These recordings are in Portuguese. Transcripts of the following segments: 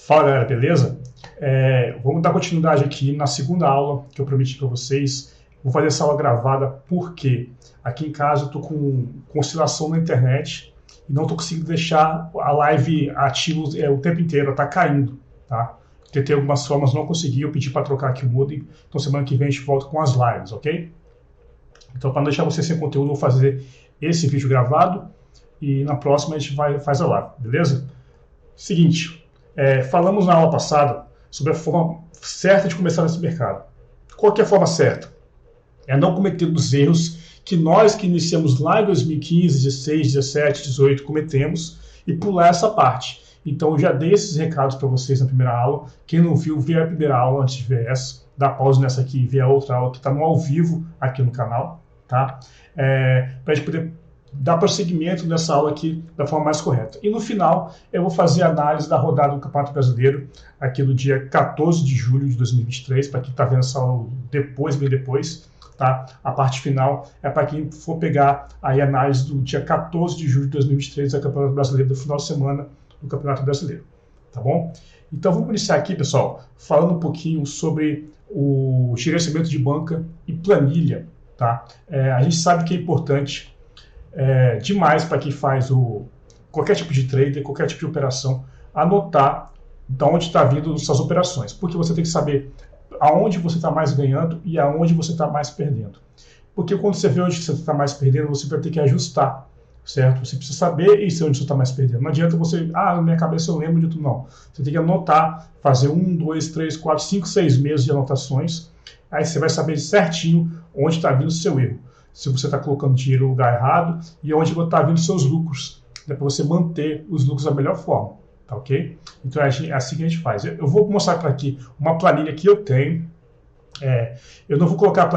Fala galera, beleza? Vamos dar continuidade aqui na segunda aula que eu prometi para vocês. Vou fazer essa aula gravada porque aqui em casa eu estou com oscilação na internet e não estou conseguindo deixar a live ativa o tempo inteiro, ela está caindo, tá? Tentei algumas formas, não consegui, eu pedi para trocar aqui o modem, então semana que vem a gente volta com as lives, ok? Então para não deixar vocês sem conteúdo, eu vou fazer esse vídeo gravado e na próxima a gente faz a live, beleza? Seguinte... falamos na aula passada sobre a forma certa de começar nesse mercado. Qual que é a forma certa? É não cometer os erros que nós que iniciamos lá em 2015, 16, 17, 18 cometemos e pular essa parte. Então eu já dei esses recados para vocês na primeira aula. Quem não viu, vê a primeira aula antes de ver essa. Dá pausa nessa aqui e vê a outra aula que está no ao vivo aqui no canal. Tá? Para a gente poder dar prosseguimento nessa aula aqui da forma mais correta. E no final, eu vou fazer a análise da rodada do Campeonato Brasileiro, aqui no dia 14 de julho de 2023, para quem está vendo essa aula depois, bem depois, tá? A parte final é para quem for pegar aí a análise do dia 14 de julho de 2023, do Campeonato Brasileiro, do final de semana do Campeonato Brasileiro, tá bom? Então vamos iniciar aqui, pessoal, falando um pouquinho sobre o gerenciamento de banca e planilha, tá? A gente sabe que é importante demais para quem faz qualquer tipo de trader, qualquer tipo de operação, anotar de onde está vindo suas operações, porque você tem que saber aonde você está mais ganhando e aonde você está mais perdendo. Porque quando você vê onde você está mais perdendo, você vai ter que ajustar, certo? Você precisa saber isso onde você está mais perdendo. Não adianta você, na minha cabeça eu lembro de tudo, não. Você tem que anotar, fazer 1, 2, 3, 4, 5, 6 meses de anotações, aí você vai saber certinho onde está vindo o seu erro. Se você está colocando dinheiro no lugar errado e onde está vindo seus lucros, para você manter os lucros da melhor forma, tá ok? Então é assim que a gente faz. Eu vou mostrar para aqui uma planilha que eu tenho. Eu não vou colocar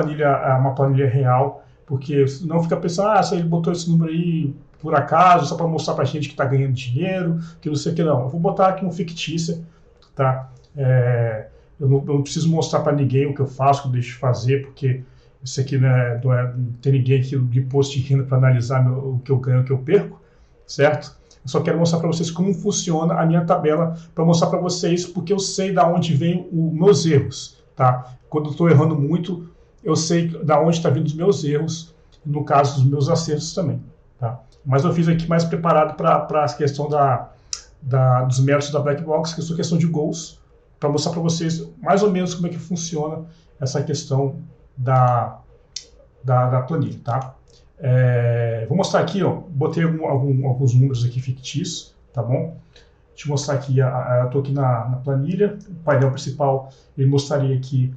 uma planilha real, porque senão fica pensando, se ele botou esse número aí por acaso, só para mostrar para a gente que está ganhando dinheiro, que não sei o que não. Eu vou botar aqui um fictícia, tá? Eu não preciso mostrar para ninguém o que eu faço, o que eu deixo de fazer, porque isso aqui não tem ninguém aqui de imposto de renda para analisar o que eu ganho e o que eu perco, certo? Eu só quero mostrar para vocês como funciona a minha tabela, para mostrar para vocês porque eu sei de onde vem os meus erros, tá? Quando eu estou errando muito, eu sei de onde está vindo os meus erros, no caso dos meus acertos também, tá? Mas eu fiz aqui mais preparado para a questão dos méritos da Black Box, que é a questão de gols, para mostrar para vocês mais ou menos como é que funciona essa questão da planilha, tá? Vou mostrar aqui, botei alguns números aqui fictícios, tá bom? Deixa eu mostrar aqui, eu tô aqui na planilha, o painel principal, ele mostraria aqui,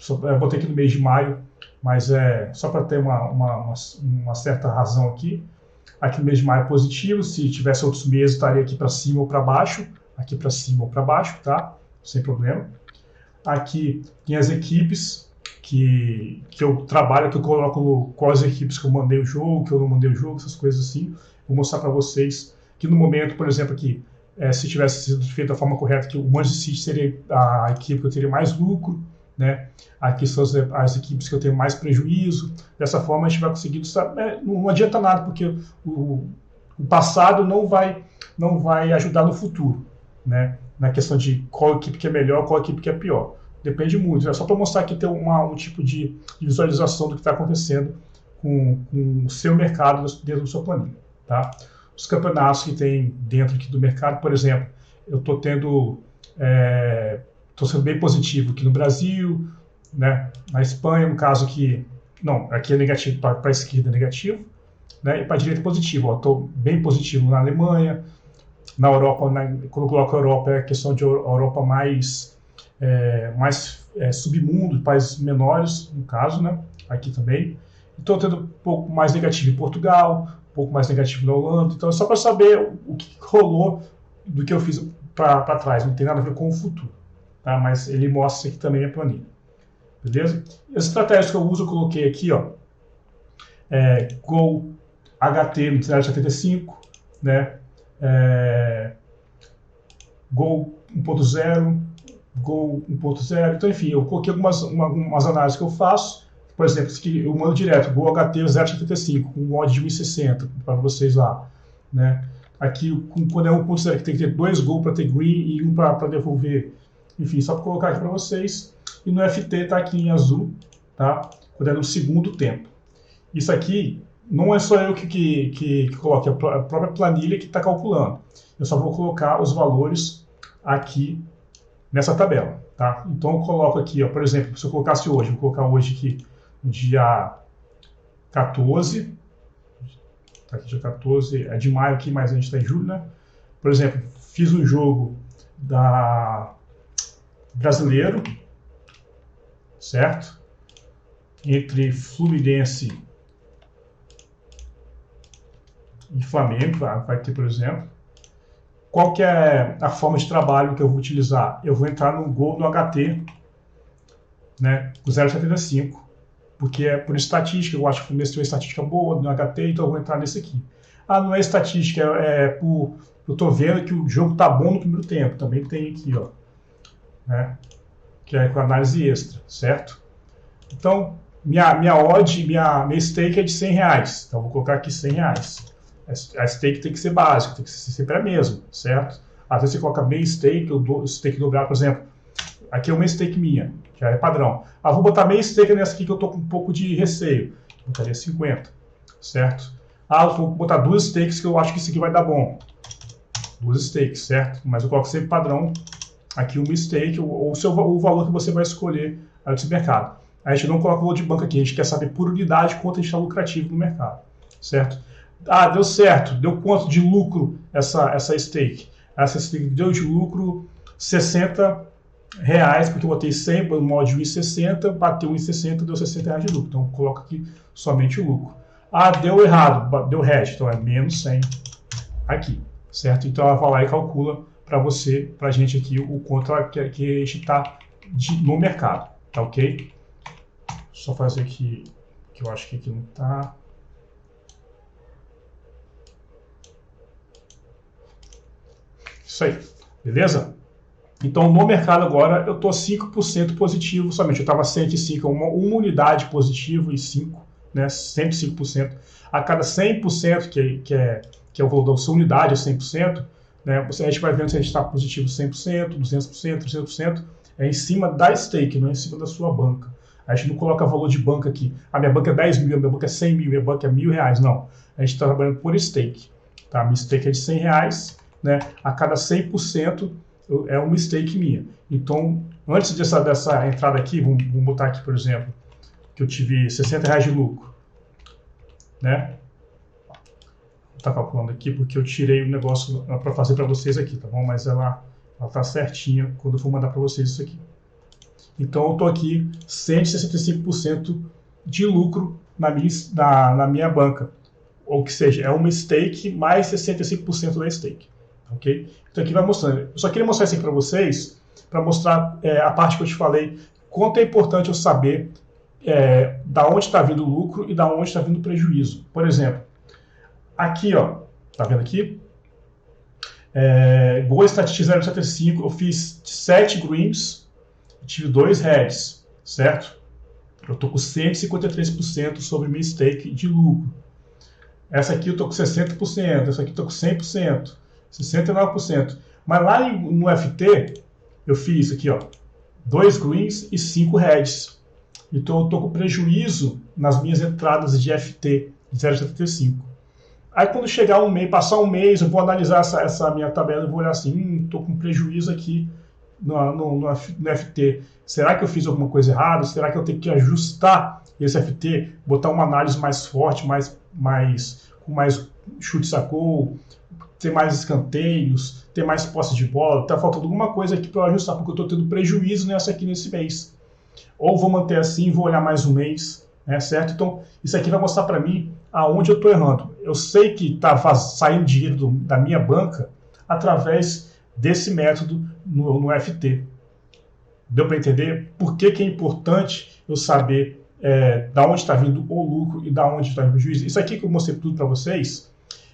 eu botei aqui no mês de maio, mas só para ter uma certa razão aqui. Aqui no mês de maio é positivo, se tivesse outros meses estaria aqui para cima ou para baixo, aqui para cima ou para baixo, tá? Sem problema. Aqui tem as equipes que eu trabalho, que eu coloco quais equipes que eu mandei o jogo, que eu não mandei o jogo, essas coisas assim. Vou mostrar para vocês que no momento, por exemplo, aqui, se tivesse sido feito da forma correta, que o Manchester City seria a equipe que eu teria mais lucro, né? Aqui são as equipes que eu tenho mais prejuízo. Dessa forma a gente vai conseguindo, não adianta nada, porque o passado não vai ajudar no futuro, né? Na questão de qual equipe que é melhor, qual equipe que é pior. Depende muito. É só para mostrar que tem um tipo de visualização do que está acontecendo com o seu mercado dentro da sua planilha, tá? Os campeonatos que tem dentro aqui do mercado, por exemplo, eu estou sendo bem positivo aqui no Brasil, né? Na Espanha, no caso aqui, não, aqui é negativo, para a esquerda é negativo, né? E para a direita é positivo. Estou bem positivo na Alemanha, na Europa, quando eu coloco a Europa, é a questão de Europa mais submundo, países menores, no caso, né? Aqui também. Estou tendo um pouco mais negativo em Portugal, um pouco mais negativo na Holanda. Então é só para saber o que rolou do que eu fiz para trás. Não tem nada a ver com o futuro, tá? Mas ele mostra aqui também a planilha. Beleza? E as estratégias que eu uso, eu coloquei aqui, Gol HT no 0,75, né? Gol 1.0, Gol 1.0, então enfim, eu coloquei algumas análises que eu faço. Por exemplo, eu mando direto, Gol HT 0,75, com um odd de 1,60 para vocês lá, né? Aqui, quando é um considera que tem que ter 2 gols para ter green e 1 para devolver. Enfim, só para colocar aqui para vocês. E no FT está aqui em azul, tá? Quando é no segundo tempo. Isso aqui não é só eu que coloque, é a própria planilha que está calculando. Eu só vou colocar os valores aqui nessa tabela, tá? Então eu coloco aqui, ó, por exemplo, se eu colocasse hoje, vou colocar hoje aqui no dia 14, tá aqui dia 14, é de maio aqui, mas a gente está em julho, né? Por exemplo, fiz um jogo da brasileiro, certo? Entre Fluminense e Flamengo, vai ter, por exemplo. Qual que é a forma de trabalho que eu vou utilizar? Eu vou entrar no gol no HT, né, com 0,75, porque é por estatística, eu acho que o Fluminense tem uma estatística boa no HT, então eu vou entrar nesse aqui. Ah, não é estatística, é por... Eu estou vendo que o jogo tá bom no primeiro tempo, também tem aqui, ó, né, que é com análise extra, certo? Então, minha odd, minha stake é de R$100, então eu vou colocar aqui R$100. A stake tem que ser básica, tem que ser sempre a mesma, certo? Às vezes você coloca meia stake, ou stake dobrar, por exemplo. Aqui é uma stake minha, que é padrão. Ah, vou botar meia stake nessa aqui que eu estou com um pouco de receio. Botaria 50, certo? Ah, vou botar 2 stakes que eu acho que isso aqui vai dar bom. 2 stakes, certo? Mas eu coloco sempre padrão aqui uma stake, ou o valor que você vai escolher nesse mercado. A gente não coloca o valor de banco aqui, a gente quer saber por unidade quanto a gente está lucrativo no mercado, certo? Ah, deu certo, deu quanto de lucro essa stake? Essa stake deu de lucro R$60, porque eu botei 100 no modo de 1,60, bateu 1,60, deu R$60 de lucro. Então eu coloco aqui somente o lucro. Ah, deu errado, deu hash, então é menos 100 aqui, certo? Então ela vai lá e calcula para você, para a gente aqui, o quanto que a gente está no mercado, tá ok? Só fazer aqui, que eu acho que aqui não está. Isso aí, beleza? Então, no mercado agora, eu estou 5% positivo somente. Eu estava 105, uma unidade positivo e 5, né? 105%. A cada 100%, que é o valor da sua unidade, é 100%, né? A gente vai vendo se a gente está positivo 100%, 200%, 300%. É em cima da stake, não é em cima da sua banca. A gente não coloca valor de banca aqui. A minha banca é 10 mil, a minha banca é 100 mil, a minha banca é R$1.000. Não. A gente está trabalhando por stake. Tá? A minha stake é de R$100. Né? A cada 100% é uma stake minha. Então, antes dessa entrada aqui, vamos botar aqui, por exemplo, que eu tive R$60 de lucro. Né? Vou estar calculando aqui porque eu tirei o negócio para fazer para vocês aqui, tá bom? Mas ela está certinha quando eu for mandar para vocês isso aqui. Então, eu estou aqui 165% de lucro na minha banca. Ou que seja, é uma stake mais 65% da stake. Okay? Então aqui vai mostrando. Eu só queria mostrar isso aqui para vocês, para mostrar a parte que eu te falei, quanto é importante eu saber da onde está vindo o lucro e da onde está vindo o prejuízo. Por exemplo, aqui, ó, tá vendo aqui? Boa estatística 0,75, eu fiz 7 greens e tive 2 reds, certo? Eu estou com 153% sobre minha stake de lucro. Essa aqui eu estou com 60%, essa aqui eu estou com 100%. 69%. Mas lá no FT, eu fiz aqui, ó, 2 greens e 5 reds. Então eu estou com prejuízo nas minhas entradas de FT de 0,75. Aí quando chegar um mês, passar um mês, eu vou analisar essa minha tabela e vou olhar assim, estou com prejuízo aqui no FT. Será que eu fiz alguma coisa errada? Será que eu tenho que ajustar esse FT, botar uma análise mais forte, com mais chutes a gol, ter mais escanteios, ter mais posse de bola, está faltando alguma coisa aqui para eu ajustar, porque eu estou tendo prejuízo nesse mês. Ou vou manter assim, vou olhar mais um mês, né, certo? Então, isso aqui vai mostrar para mim aonde eu estou errando. Eu sei que está saindo dinheiro da minha banca através desse método no FT. Deu para entender por que é importante eu saber da onde está vindo o lucro e da onde está vindo o prejuízo? Isso aqui que eu mostrei tudo para vocês,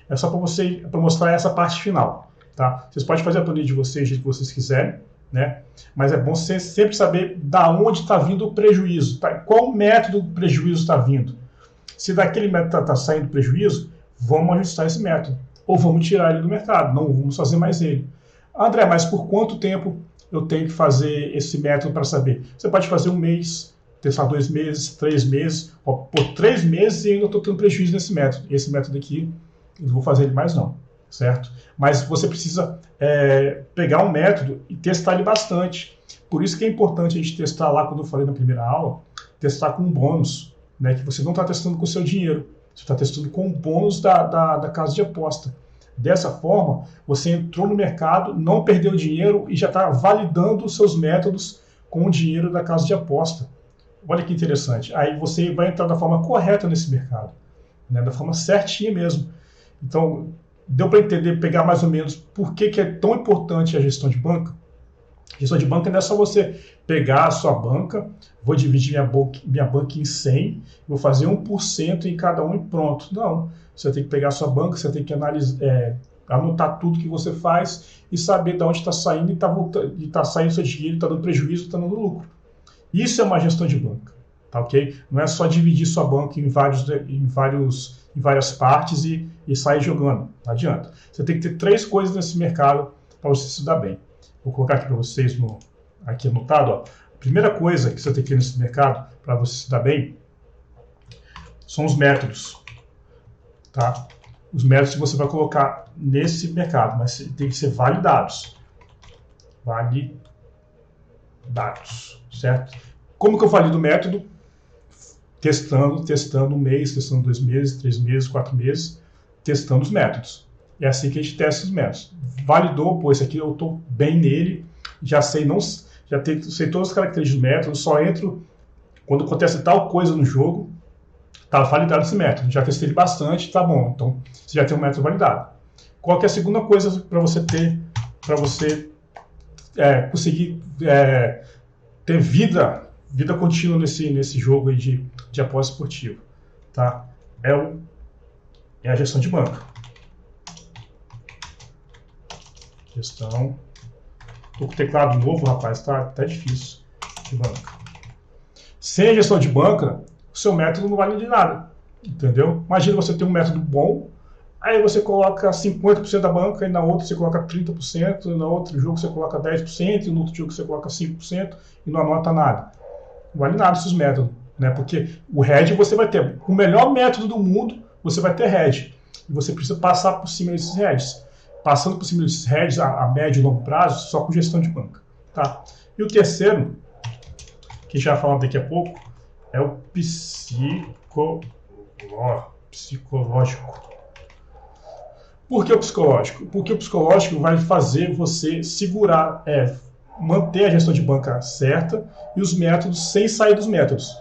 é só para mostrar essa parte final, tá? Vocês podem fazer a planilha de vocês do jeito que vocês quiserem, né? Mas é bom você sempre saber da onde está vindo o prejuízo, tá? Qual método do prejuízo está vindo. Se daquele método está saindo prejuízo, vamos ajustar esse método. ou vamos tirar ele do mercado, não vamos fazer mais ele. André, mas por quanto tempo eu tenho que fazer esse método para saber? Você pode fazer um mês, testar 2 meses, 3 meses. Por 3 meses e ainda estou tendo prejuízo nesse método. Esse método aqui, eu não vou fazer ele mais não, certo? Mas você precisa pegar um método e testar ele bastante. Por isso que é importante a gente testar lá, quando eu falei na primeira aula, testar com um bônus, né? Que você não está testando com o seu dinheiro, você está testando com o bônus da casa de aposta. Dessa forma, você entrou no mercado, não perdeu dinheiro e já está validando os seus métodos com o dinheiro da casa de aposta. Olha que interessante. Aí você vai entrar da forma correta nesse mercado, né? Da forma certinha mesmo. Então, deu para entender, pegar mais ou menos por que é tão importante a gestão de banca? Gestão de banca não é só você pegar a sua banca, vou dividir minha banca em 100, vou fazer 1% em cada um e pronto. Não, você tem que pegar a sua banca, você tem que analisar, anotar tudo que você faz e saber de onde está saindo e está saindo seu dinheiro, está dando prejuízo, está dando lucro. Isso é uma gestão de banca, tá ok? Não é só dividir sua banca em várias partes e sair jogando, não adianta. Você tem que ter 3 coisas nesse mercado para você se dar bem. Vou colocar aqui para vocês, aqui anotado. Ó. A primeira coisa que você tem que ter nesse mercado para você se dar bem são os métodos. Tá? Os métodos que você vai colocar nesse mercado, mas tem que ser validados. Validados, certo? Como que eu valido o método? Testando um mês, testando 2 meses, 3 meses, 4 meses, testando os métodos. É assim que a gente testa os métodos. Validou, pô, esse aqui eu estou bem nele, já sei sei todas as características do método, só entro quando acontece tal coisa no jogo, tá validado esse método. Já testei ele bastante, tá bom. Então, você já tem um método validado. Qual que é a segunda coisa para você ter, para você conseguir ter vida contínua nesse jogo aí de aposta esportiva? Tá? É a gestão de banca. Gestão. Tô com o teclado novo, rapaz, tá difícil. De banca. Sem a gestão de banca, o seu método não vale de nada. Entendeu? Imagina você ter um método bom, aí você coloca 50% da banca, e na outra você coloca 30%, e no outro jogo você coloca 10%, e no outro jogo você coloca 5%, e não anota nada. Não vale nada esses métodos, né? Porque o hedge você vai ter. O melhor método do mundo, você vai ter hedge. E você precisa passar por cima desses hedges. Passando por cima desses hedges a médio e longo prazo, só com gestão de banca. Tá? E o terceiro, que já falamos daqui a pouco, é o psicológico. Por que o psicológico? Porque o psicológico vai fazer você segurar, manter a gestão de banca certa e os métodos sem sair dos métodos.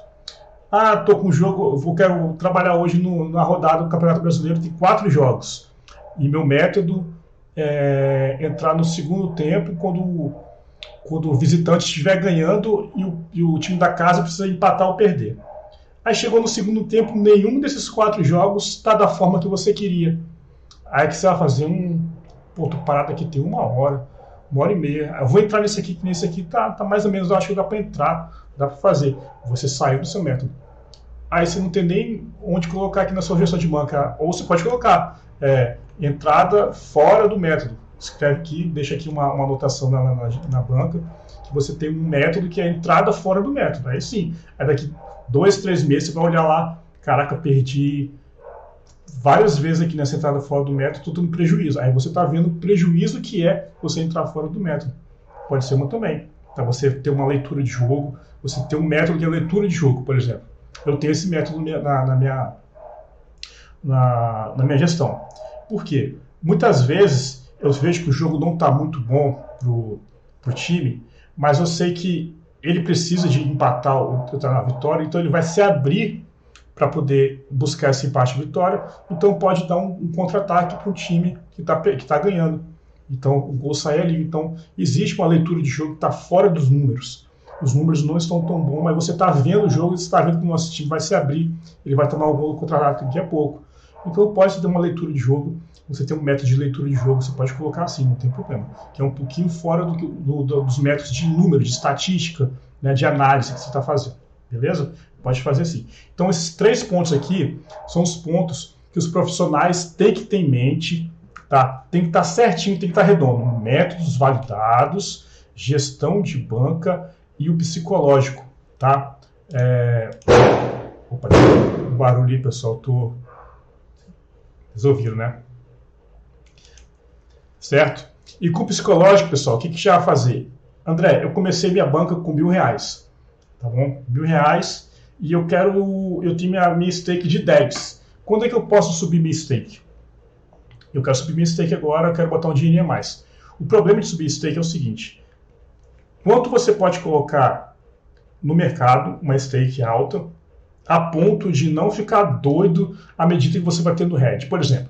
Ah, tô com um jogo, quero trabalhar hoje na rodada do Campeonato Brasileiro, tem 4 jogos. E meu método entrar no segundo tempo quando o visitante estiver ganhando e o time da casa precisa empatar ou perder. Aí chegou no segundo tempo, nenhum desses 4 jogos está da forma que você queria. Aí que você vai fazer tô parado aqui tem 1 hora, 1h30. Eu vou entrar nesse aqui tá mais ou menos, eu acho que dá para entrar, dá para fazer. Você saiu do seu método. Aí você não tem nem onde colocar aqui na sua gestão de banca. Ou você pode colocar entrada fora do método. Escreve aqui, deixa aqui uma anotação na banca, que você tem um método que é entrada fora do método. Aí sim, daqui 2, 3 meses você vai olhar lá, caraca, perdi várias vezes aqui nessa entrada fora do método, estou tendo prejuízo. Aí você está vendo o prejuízo que é você entrar fora do método. Pode ser uma também. Tá? Você ter uma leitura de jogo, você ter um método que é leitura de jogo, por exemplo. Eu tenho esse método na minha gestão. Por quê? Muitas vezes eu vejo que o jogo não está muito bom pro time, mas eu sei que ele precisa de empatar na vitória, então ele vai se abrir para poder buscar esse empate e vitória, então pode dar um contra-ataque para o time que tá ganhando. Então o gol sai ali. Então existe uma leitura de jogo que está fora dos números. Os números não estão tão bons, mas você está vendo o jogo, você está vendo que o nosso time vai se abrir, ele vai tomar o gol contra-ataque daqui a pouco. Então pode ter uma leitura de jogo, você tem um método de leitura de jogo, você pode colocar assim, não tem problema. Que é um pouquinho fora dos métodos de número, de estatística, né, de análise que você está fazendo. Beleza? Pode fazer assim. Então esses 3 pontos aqui são os pontos que os profissionais têm que ter em mente tá? Tem que estar certinho, tem que estar redondo. Métodos validados, gestão de banca e o psicológico, tá? Opa, um barulho aí, pessoal, resolvido, né? Certo? E com o psicológico, pessoal, o que já vai fazer? André, eu comecei minha banca com R$1.000, tá bom? R$1.000 e eu tenho minha stake de 10. Quando é que eu posso subir minha stake? Eu quero subir minha stake agora, eu quero botar um dinheirinho a mais. O problema de subir stake é o seguinte: quanto você pode colocar no mercado uma stake alta a ponto de não ficar doido à medida que você vai tendo hedge? Por exemplo,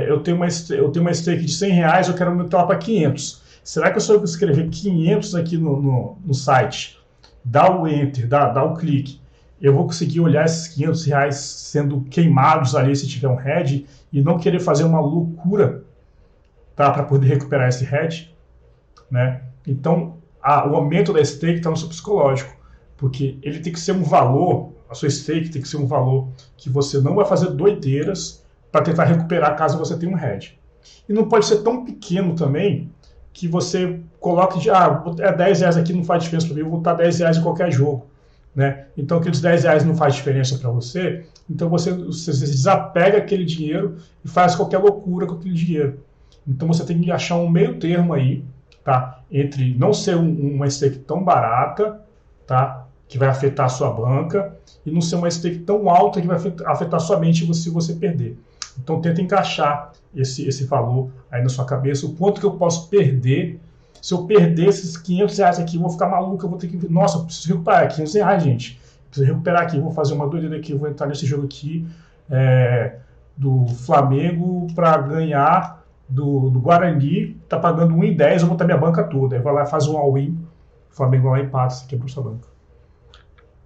eu tenho uma stake de R$100, eu quero aumentar ela para 500. Será que se eu escrever 500 aqui no site, dar o enter, dar o clique, eu vou conseguir olhar esses R$500 sendo queimados ali se tiver um hedge e não querer fazer uma loucura, tá, para poder recuperar esse hedge, né? Então, o aumento da stake está no seu psicológico, porque ele tem que ser um valor, a sua stake tem que ser um valor que você não vai fazer doideiras para tentar recuperar caso você tenha um hedge. E não pode ser tão pequeno também que você coloque de, R$10 aqui não faz diferença para mim, eu vou botar R$10 em qualquer jogo, né? Então aqueles R$10 não faz diferença para você, então você desapega aquele dinheiro e faz qualquer loucura com aquele dinheiro. Então você tem que achar um meio termo aí, tá? Entre não ser uma stake tão barata, tá? Que vai afetar a sua banca, e não ser uma stake tão alta que vai afetar somente se você perder. Então tenta encaixar esse valor aí na sua cabeça, o quanto que eu posso perder. Se eu perder esses R$500 aqui, eu vou ficar maluco, eu vou ter que... Nossa, eu preciso recuperar R$500, gente. Preciso recuperar aqui, vou fazer uma doideira aqui, vou entrar nesse jogo aqui do Flamengo para ganhar do Guarani, tá pagando 1,10, eu vou botar minha banca toda. Aí vai lá e faz um all-in, o Flamengo vai lá e empata, você quebrou sua banca.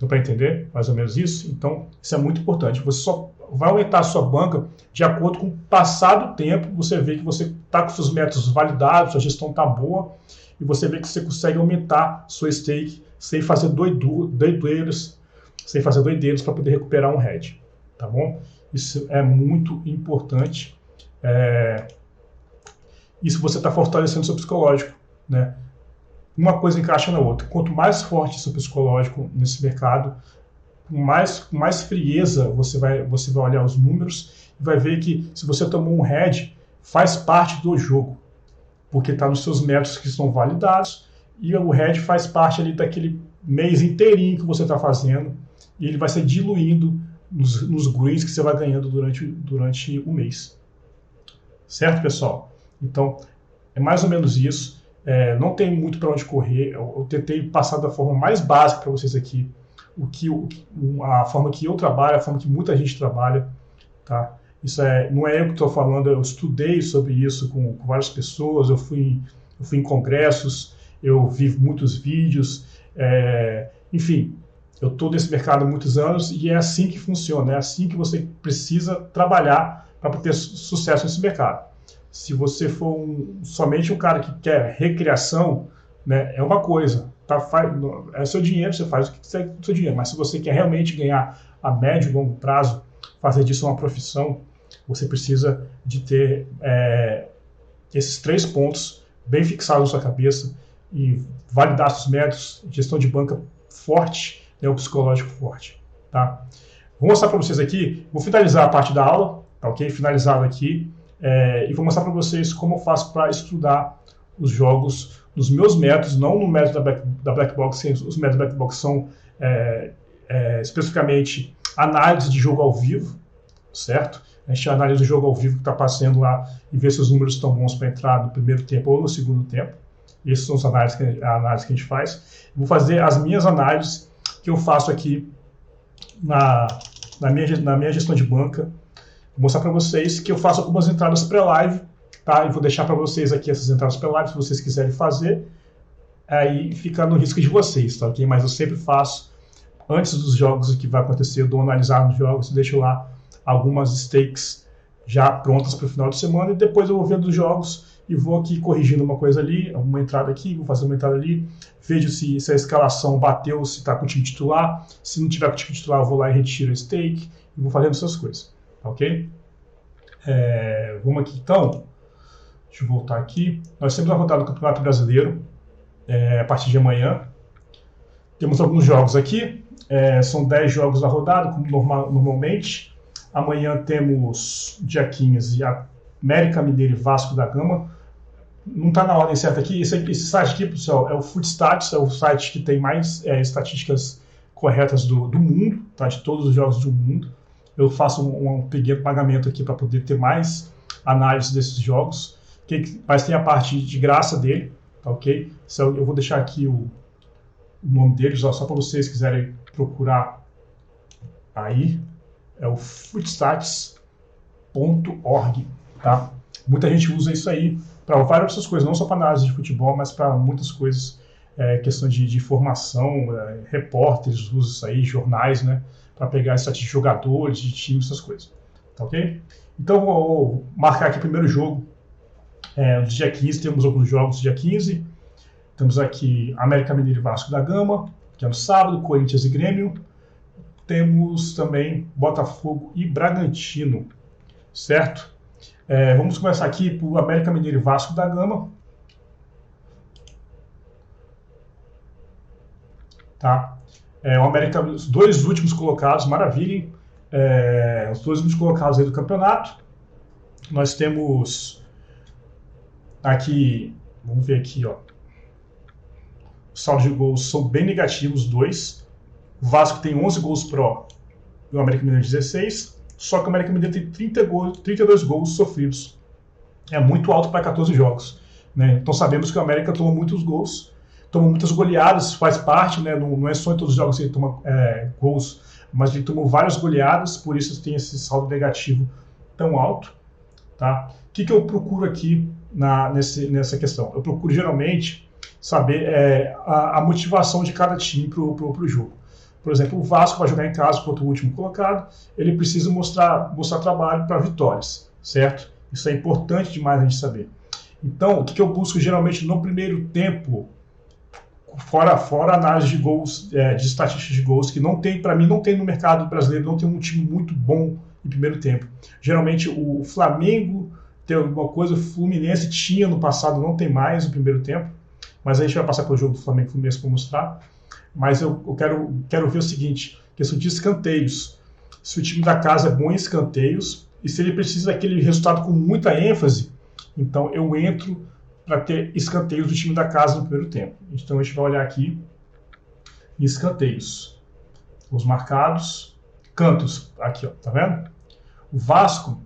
Deu para entender mais ou menos isso? Então, isso é muito importante. Você só vai aumentar a sua banca de acordo com o passar do tempo. Você vê que você está com seus métodos validados, sua gestão está boa, e você vê que você consegue aumentar sua stake sem fazer doideiras para poder recuperar um hedge. Tá bom? Isso é muito importante. Isso você está fortalecendo o seu psicológico, né? Uma coisa encaixa na outra. Quanto mais forte o seu psicológico nesse mercado, com mais frieza você vai olhar os números e vai ver que se você tomou um hedge, faz parte do jogo, porque está nos seus métodos que estão validados, e o hedge faz parte ali daquele mês inteirinho que você está fazendo, e ele vai se diluindo nos greens que você vai ganhando durante o mês. Certo, pessoal? Então, é mais ou menos isso. Não tem muito para onde correr. Eu tentei passar da forma mais básica para vocês aqui, a forma que eu trabalho, a forma que muita gente trabalha, tá? Isso não é eu que estou falando, eu estudei sobre isso com várias pessoas, eu fui em congressos, eu vi muitos vídeos, enfim, eu estou nesse mercado há muitos anos e é assim que funciona, é assim que você precisa trabalhar para ter sucesso nesse mercado. Se você for somente um cara que quer recreação, né, é uma coisa, tá? É seu dinheiro, você faz o que quiser com o seu dinheiro, mas se você quer realmente ganhar a médio e longo prazo, fazer disso uma profissão, você precisa de ter esses 3 pontos bem fixados na sua cabeça e validar seus métodos, gestão de banca forte, né, o psicológico forte. Tá? Vou mostrar para vocês aqui, vou finalizar a parte da aula, tá, ok? Finalizado aqui, e vou mostrar para vocês como eu faço para estudar os jogos nos meus métodos, não no método da Black Box. Os métodos da Black Box são especificamente análise de jogo ao vivo, certo? A gente analisa o jogo ao vivo que está passando lá e vê se os números estão bons para entrar no primeiro tempo ou no segundo tempo. Essas são as análises que a gente faz. Vou fazer as minhas análises que eu faço aqui na minha gestão de banca. Vou mostrar para vocês que eu faço algumas entradas pré-live, tá? E vou deixar para vocês aqui essas entradas pré-live, se vocês quiserem fazer. Aí fica no risco de vocês, tá? Okay? Mas eu sempre faço, antes dos jogos, o que vai acontecer, eu dou uma analisada nos jogos, deixo lá algumas stakes já prontas para o final de semana, e depois eu vou vendo os jogos e vou aqui corrigindo uma coisa ali, uma entrada aqui, vou fazer uma entrada ali, vejo se a escalação bateu, se está com o time titular. Se não tiver com o time titular, eu vou lá e retiro a stake e vou fazendo essas coisas, ok? Vamos aqui então. Deixa eu voltar aqui. Nós temos a rodada do Campeonato Brasileiro a partir de amanhã. Temos alguns jogos aqui. São 10 jogos da rodada, como normalmente. Amanhã temos, dia 15, América Mineiro e Vasco da Gama. Não está na ordem certa aqui. Esse site aqui, pessoal, é o Footstats, é o site que tem mais estatísticas corretas do mundo, tá? De todos os jogos do mundo. Eu faço um pequeno pagamento aqui para poder ter mais análise desses jogos. Mas tem a parte de graça dele, tá ok? Eu vou deixar aqui o nome deles, só para vocês quiserem procurar aí. É o footstats.org, tá? Muita gente usa isso aí para várias outras coisas, não só para análise de futebol, mas para muitas coisas, questão de informação, repórteres usam isso aí, jornais, né? Para pegar estatísticas de jogadores, de times, essas coisas, tá ok? Então vou marcar aqui o primeiro jogo. No dia 15 temos alguns jogos, dia 15. Temos aqui América Mineiro e Vasco da Gama, que é no sábado, Corinthians e Grêmio. Temos também Botafogo e Bragantino, certo? Vamos começar aqui por América Mineiro e Vasco da Gama. Tá? O América, os dois últimos colocados, maravilha. Os dois últimos colocados aí do campeonato. Nós temos aqui, vamos ver aqui, ó. Os saldos de gols são bem negativos, 2. O Vasco tem 11 gols pró e o América Mineiro 16. Só que o América Mineiro tem 32 gols sofridos. É muito alto para 14 jogos, né? Então sabemos que o América toma muitos gols, toma muitas goleadas, faz parte, né? Não é só em todos os jogos que ele toma gols, mas ele tomou várias goleadas, por isso tem esse saldo negativo tão alto. Tá? O que eu procuro aqui nessa questão? Eu procuro geralmente saber a motivação de cada time para o jogo. Por exemplo, o Vasco vai jogar em casa contra o último colocado, ele precisa mostrar trabalho para vitórias, certo? Isso é importante demais a gente saber. Então, o que eu busco geralmente no primeiro tempo, fora a análise de gols, de estatísticas de gols, que não tem, para mim, não tem no mercado brasileiro, não tem um time muito bom em primeiro tempo. Geralmente o Flamengo tem alguma coisa, o Fluminense tinha no passado, não tem mais no primeiro tempo, mas a gente vai passar pelo jogo do Flamengo e Fluminense para mostrar. Mas eu quero ver o seguinte, questão de escanteios. Se o time da casa é bom em escanteios, e se ele precisa daquele resultado com muita ênfase, então eu entro para ter escanteios do time da casa no primeiro tempo. Então a gente vai olhar aqui em escanteios. Os marcados, cantos, aqui, ó, tá vendo? O Vasco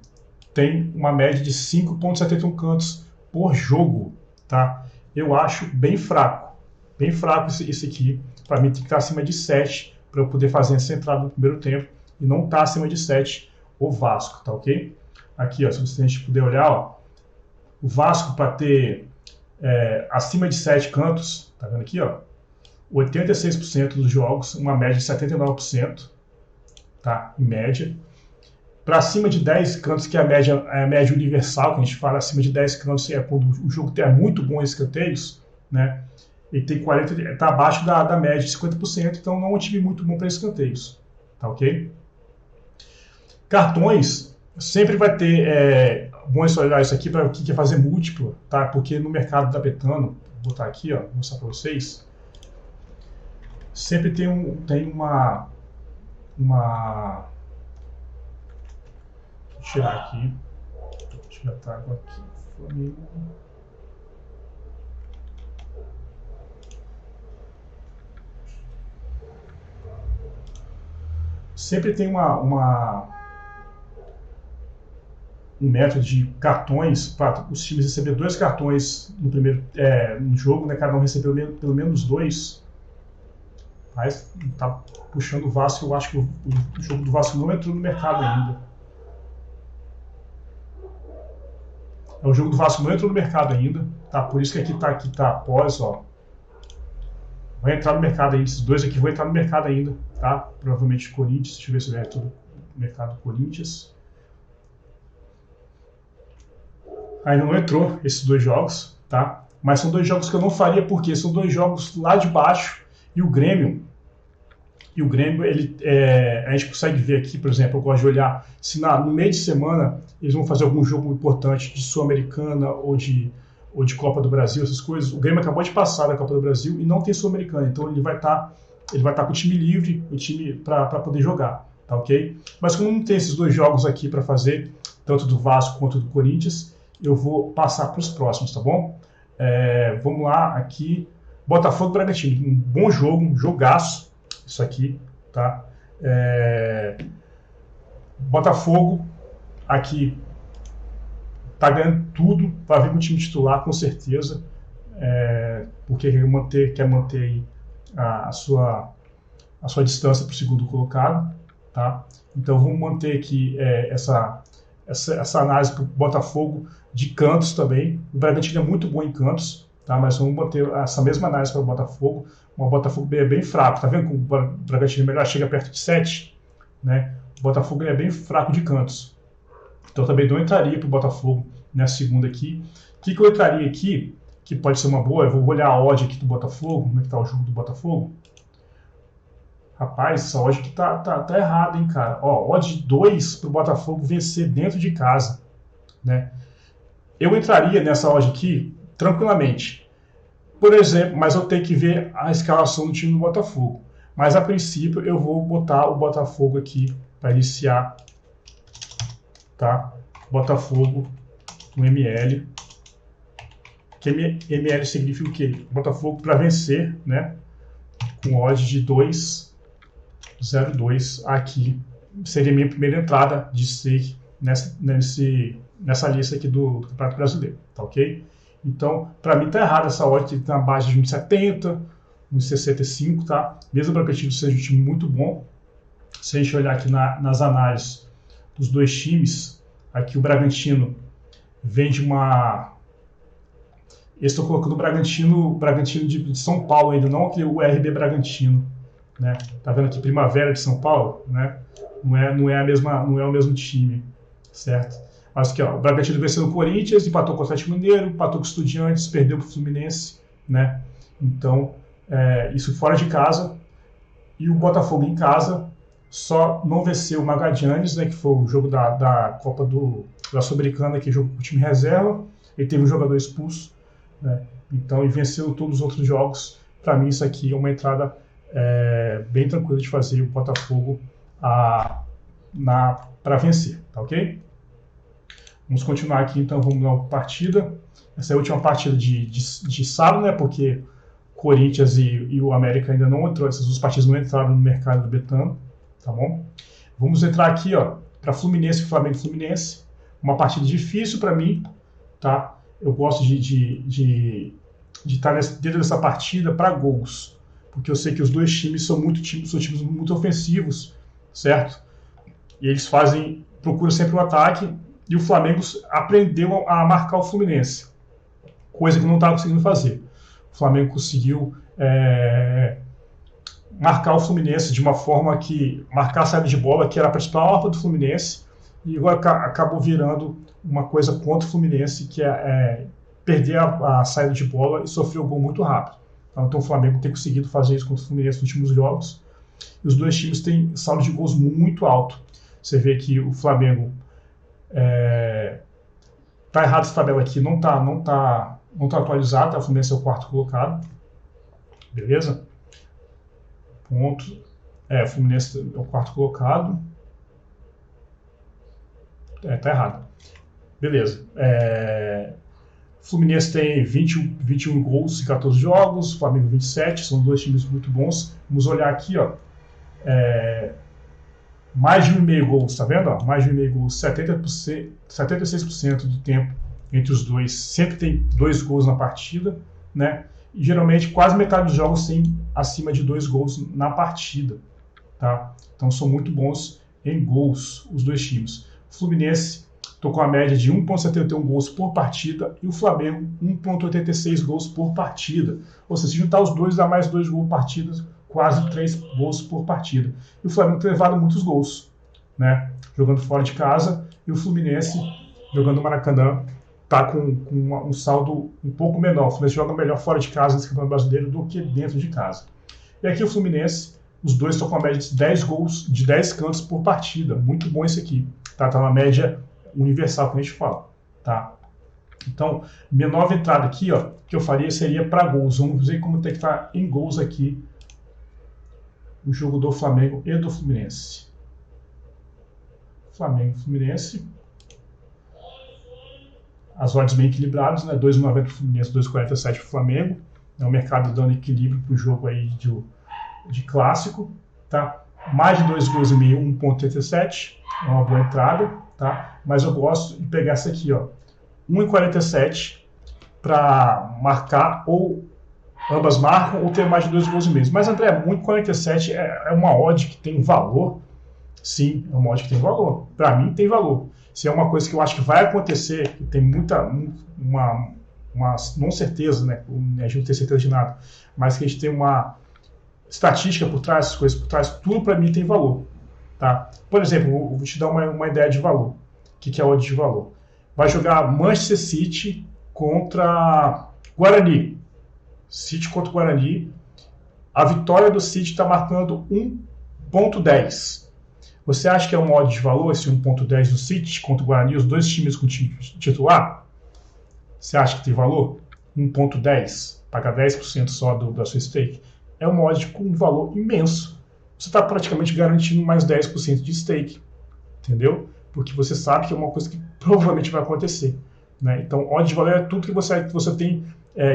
tem uma média de 5,71 cantos por jogo, tá? Eu acho bem fraco esse aqui. Para mim tem que estar acima de 7 para eu poder fazer essa entrada no primeiro tempo e não está acima de 7 o Vasco, tá ok? Aqui, ó, se a gente puder olhar, ó, o Vasco para ter acima de 7 cantos, tá vendo aqui, ó? 86% dos jogos, uma média de 79%, tá? Em média. Para acima de 10 cantos, que é a média universal, que a gente fala acima de 10 cantos, é quando o jogo é muito bom em escanteios, né? Ele tem 40%, está abaixo da média de 50%, então não é um time muito bom para escanteios, tá ok? Cartões, sempre vai ter, bom olhar isso aqui para o que é fazer múltiplo, tá? Porque no mercado da Betano, vou botar aqui, ó, vou mostrar para vocês, sempre tem uma vou tirar aqui, deixa eu botar água aqui, Flamengo. Sempre tem um método de cartões para os times receber 2 cartões no jogo, né? Cada um recebeu pelo menos 2. Mas tá puxando o Vasco, eu acho que o jogo do Vasco não entrou no mercado ainda. O jogo do Vasco não entrou no mercado ainda, tá? Por isso que aqui tá após, ó. Vai entrar no mercado ainda, esses 2 aqui vão entrar no mercado ainda, tá? Provavelmente Corinthians, deixa eu ver se vai tudo no mercado Corinthians. Ainda não entrou esses 2 jogos, tá? Mas são 2 jogos que eu não faria porque são 2 jogos lá de baixo e o Grêmio, E o Grêmio, a gente consegue ver aqui, por exemplo, eu gosto de olhar se no meio de semana eles vão fazer algum jogo importante de Sul-Americana ou de Copa do Brasil, essas coisas. O Grêmio acabou de passar da Copa do Brasil e não tem Sul-Americana, então ele vai estar com o time livre, o time para poder jogar, tá ok? Mas como não tem esses dois jogos aqui para fazer, tanto do Vasco quanto do Corinthians, eu vou passar para os próximos, tá bom? Vamos lá, aqui, Botafogo e Bragantino, um bom jogo, um jogaço, isso aqui, tá? Botafogo, aqui, tá ganhando tudo, vai vir com o time titular, com certeza, porque quer manter aí a sua distância para o segundo colocado, tá? Então vamos manter aqui essa análise para o Botafogo de cantos também. O Bragantino é muito bom em cantos, tá? Mas vamos manter essa mesma análise para o Botafogo. O Botafogo bem fraco, tá vendo como o Bragantino melhor chega perto de 7, né? O Botafogo é bem fraco de cantos. Então também não entraria para o Botafogo nessa segunda aqui. O que eu entraria aqui, que pode ser uma boa, eu vou olhar a odd aqui do Botafogo, como é que tá o jogo do Botafogo. Rapaz, essa odd aqui tá errada, hein, cara. Ó, odd 2 pro Botafogo vencer dentro de casa, né? Eu entraria nessa odd aqui tranquilamente. Por exemplo, mas eu tenho que ver a escalação do time do Botafogo. Mas a princípio eu vou botar o Botafogo aqui para iniciar, tá? Botafogo no ML. Que ML significa o quê? Botafogo para vencer, né? Com odd de 2,02 aqui. Seria minha primeira entrada de stake nessa lista aqui do Campeonato Brasileiro, tá ok? Então, para mim tá errado essa odd, que tem uma base de 1,70, 1,65, tá? Mesmo para o Bragantino seja um time muito bom. Se a gente olhar aqui nas análises dos dois times, aqui o Bragantino vem de uma... Eu estou colocando o Bragantino de São Paulo ainda, não o RB Bragantino, né? Tá vendo aqui Primavera de São Paulo, né? Não é o mesmo time, certo? Mas aqui, ó, o Bragantino venceu o Corinthians, empatou com o Atlético Mineiro, empatou com o Estudiantes, perdeu para o Fluminense, né? Então, isso fora de casa. E o Botafogo em casa só não venceu o Magadianes, né? Que foi o jogo da Copa da Sul-Americana, que jogou com o time reserva. Ele teve um jogador expulso, né? Então, e venceu todos os outros jogos. Para mim, isso aqui é uma entrada bem tranquila de fazer o Botafogo para vencer, tá ok? Vamos continuar aqui, então vamos dar uma partida. Essa é a última partida de sábado, né? Porque Corinthians e o América ainda não entrou, essas duas partidas não entraram no mercado do Betano, tá bom? Vamos entrar aqui, ó, para Fluminense e Flamengo e Fluminense. Uma partida difícil para mim, tá? Eu gosto de estar dentro dessa partida para gols, porque eu sei que os dois times são times muito ofensivos, certo? E eles procuram sempre o ataque, e o Flamengo aprendeu a marcar o Fluminense, coisa que não estava conseguindo fazer. O Flamengo conseguiu marcar o Fluminense de uma forma que marcar a saída de bola, que era a principal arma do Fluminense, e agora acabou virando uma coisa contra o Fluminense, que é perder a saída de bola e sofrer o gol muito rápido. Então o Flamengo tem conseguido fazer isso contra o Fluminense nos últimos jogos, e os dois times têm saldo de gols muito alto. Você vê que o Flamengo tá errado essa tabela aqui, não tá atualizado, tá? O Fluminense é o quarto colocado, beleza? Ponto. O Fluminense é o quarto colocado. Tá errado. Beleza. Fluminense tem 21 gols em 14 jogos, Flamengo 27, são dois times muito bons. Vamos olhar aqui, ó. Mais de 1,5 gols, tá vendo? Ó? Mais de 1,5 gols, 76% do tempo entre os dois. Sempre tem 2 gols na partida, né? E geralmente quase metade dos jogos tem acima de 2 gols na partida, tá? Então são muito bons em gols os dois times. O Fluminense estou com a média de 1,71 gols por partida e o Flamengo 1,86 gols por partida. Ou seja, se juntar os dois, dá mais 2 gols por partida, quase 3 gols por partida. E o Flamengo tem levado muitos gols, né? Jogando fora de casa, e o Fluminense, jogando no Maracanã, está com um saldo um pouco menor. O Fluminense joga melhor fora de casa nesse Campeonato Brasileiro do que dentro de casa. E aqui o Fluminense Os dois estão com uma média de 10 gols, de 10 cantos por partida. Muito bom esse aqui. Tá uma média universal que a gente fala. Tá? Então, minha nova entrada aqui, ó, que eu faria seria para gols. Vamos ver como tem que estar em gols aqui o jogo do Flamengo e do Fluminense. Flamengo e Fluminense. As odds bem equilibradas, né? 2,90 para o Fluminense, 2,47 para o Flamengo. É o mercado dando equilíbrio para o jogo aí de clássico. Tá? Mais de 2 gols e meio, 1,87. É uma boa entrada. Tá? Mas eu gosto de pegar essa aqui, ó, 1,47 para marcar, ou ambas marcam, ou ter mais de 2 gols e meio. Mas, André, 1,47 é uma odd que tem valor? Sim, é uma odd que tem valor. Para mim, tem valor. Se é uma coisa que eu acho que vai acontecer, que tem uma não certeza, né? A gente não tem certeza de nada, mas que a gente tem uma estatística por trás, coisas por trás, tudo para mim tem valor. Tá? Por exemplo, eu vou te dar uma ideia de valor. O que é a odd de valor? Vai jogar Manchester City contra Guarani. City contra Guarani. A vitória do City está marcando 1,10. Você acha que é uma odd de valor, esse 1,10 do City contra o Guarani, os dois times com time titular? Você acha que tem valor? 1,10, paga 10% só da sua stake. É uma odd com valor imenso. Você está praticamente garantindo mais 10% de stake. Entendeu? Porque você sabe que é uma coisa que provavelmente vai acontecer. Né? Então, odd de valor é tudo que você tem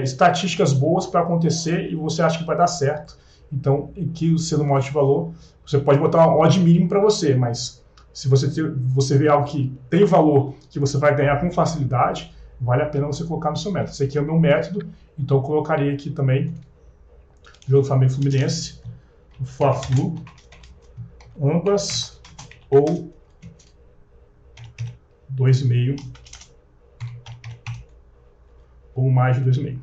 estatísticas boas para acontecer e você acha que vai dar certo. Então, aqui, sendo uma odd de valor, você pode botar uma odd mínimo para você, mas se você vê algo que tem valor, que você vai ganhar com facilidade, vale a pena você colocar no seu método. Esse aqui é o meu método, então eu colocaria aqui também o jogo do Flamengo e Fluminense, o Fla-Flu, ambas ou 2,5 ou mais de 2,5.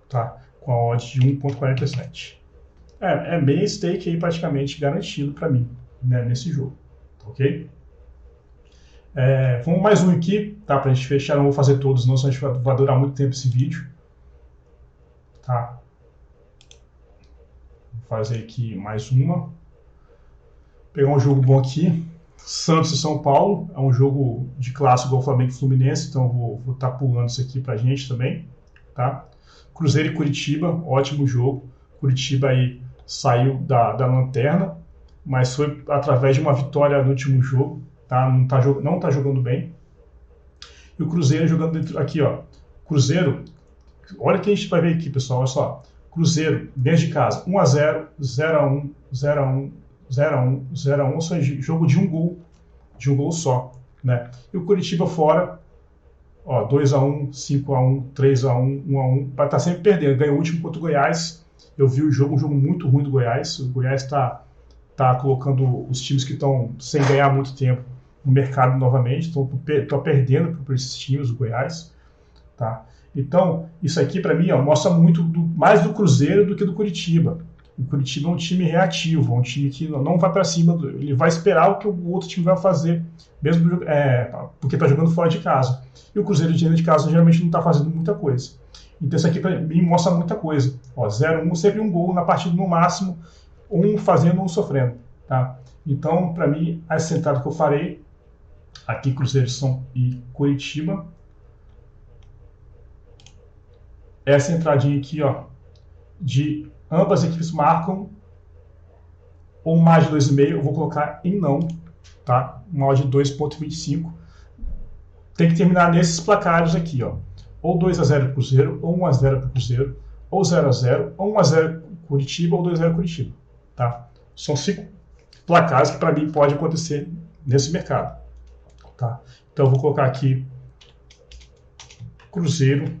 Tá? Com a odd de 1,47. É meio stake aí praticamente garantido para mim, né, nesse jogo. Ok? Vamos mais um aqui, tá? Pra gente fechar, não vou fazer todos, não, senão a gente vai durar muito tempo esse vídeo. Tá? Vou fazer aqui mais uma. Vou pegar um jogo bom aqui. Santos e São Paulo. É um jogo de clássico igual Flamengo e Fluminense, então vou estar pulando isso aqui pra gente também. Tá? Cruzeiro e Curitiba, ótimo jogo. Curitiba aí saiu da lanterna, mas foi através de uma vitória no último jogo. Tá? Não tá jogando bem. E o Cruzeiro jogando dentro, aqui, ó. Cruzeiro, olha o que a gente vai ver aqui, pessoal, olha só. Cruzeiro, dentro de casa, 1-0, 0-1, 0-1, 0-1, 0-1, ou seja, jogo de um gol só, né? E o Curitiba fora, ó, 2-1, 5-1, 3-1, 1-1, vai estar sempre perdendo. Ganhou o último contra o Goiás. Eu vi o jogo, um jogo muito ruim do Goiás. O Goiás está colocando os times que estão sem ganhar há muito tempo no mercado novamente. Estou perdendo para esses times, o Goiás. Tá? Então, isso aqui para mim, ó, mostra muito mais do Cruzeiro do que do Curitiba. O Curitiba é um time reativo, é um time que não vai para cima, ele vai esperar o que o outro time vai fazer, mesmo porque está jogando fora de casa. E o Cruzeiro dentro de casa geralmente não está fazendo muita coisa. Então isso aqui para mim mostra muita coisa. 0-1, sempre um gol na partida no máximo, um fazendo, um sofrendo. Tá? Então, para mim, essa entrada que eu farei, aqui Cruzeiro e Curitiba, essa entradinha aqui, ó, de ambas equipes marcam ou mais de 2,5, eu vou colocar em não, tá? Uma odd de 2,25. Tem que terminar nesses placares aqui, ó. Ou 2-0 para o Cruzeiro, ou 1-0 para o Cruzeiro, ou 0-0, ou 1-0 Curitiba, ou 2-0 Curitiba, tá? São 5 placares que para mim pode acontecer nesse mercado, tá? Então eu vou colocar aqui Cruzeiro,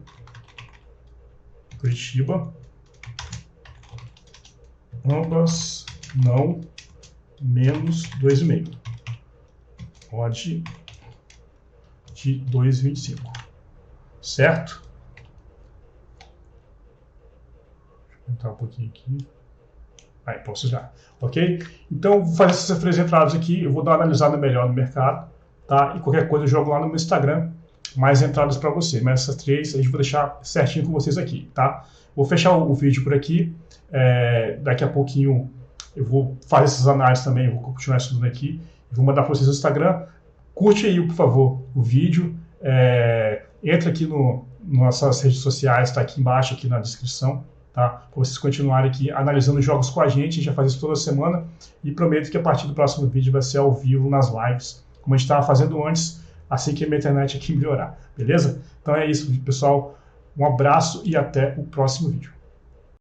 Curitiba, ambas não, menos 2,5. Odd de 2,25. Certo? Deixa eu entrar um pouquinho aqui. Aí, posso já. Ok? Então, vou fazer essas 3 entradas aqui. Eu vou dar uma analisada melhor no mercado. Tá? E qualquer coisa eu jogo lá no meu Instagram. mais entradas para você. Mas essas 3 a gente vai deixar certinho com vocês aqui, tá? Vou fechar o vídeo por aqui. Daqui a pouquinho eu vou fazer essas análises também, vou continuar estudando aqui. Vou mandar para vocês no Instagram. Curte aí, por favor, o vídeo. Entra aqui nas nossas redes sociais, está aqui embaixo, aqui na descrição, tá? Para vocês continuarem aqui analisando jogos com a gente já faz isso toda semana. E prometo que a partir do próximo vídeo vai ser ao vivo nas lives, como a gente estava fazendo antes, assim que a minha internet aqui melhorar, beleza? Então é isso, pessoal. Um abraço e até o próximo vídeo.